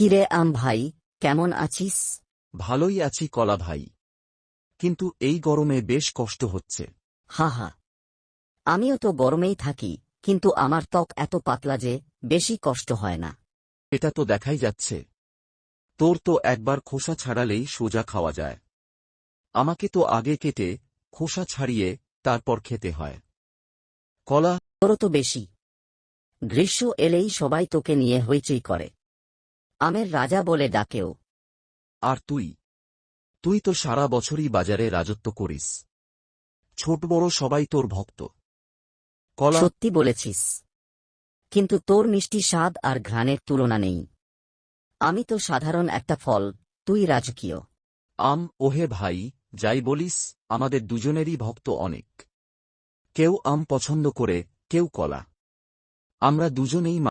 কিরে আম ভাই, কেমন আছিস? ভালোই আছি কলা ভাই, কিন্তু এই গরমে বেশ কষ্ট হচ্ছে। হা হা, আমিও তো গরমেই থাকি, কিন্তু আমার ত্বক এত পাতলা যে বেশি কষ্ট হয় না। এটা তো দেখাই যাচ্ছে। তোর তো একবার খোসা ছাড়ালেই সোজা খাওয়া যায়। আমাকে তো আগে কেটে খোসা ছাড়িয়ে তারপর খেতে হয়। কলা, তোরও তো বেশি। গ্রীষ্ম এলেই সবাই তোকে নিয়ে হইচই করে, আমের রাজা বলে ডাকেও। আর তুই তুই তো সারা বছরই বাজারে রাজত্ব করিস, ছোট বড় সবাই তোর ভক্ত। কলা, সত্যি বলেছিস, কিন্তু তোর মিষ্টি স্বাদ আর ঘ্রাণের তুলনা নেই। আমি তো সাধারণ একটা ফল, তুই রাজকীয়। আম, ওহে ভাই, যাই বলিস, আমাদের দুজনেরই ভক্ত অনেক। কেউ আম পছন্দ করে, কেউ কলা। আমরা দুজনেই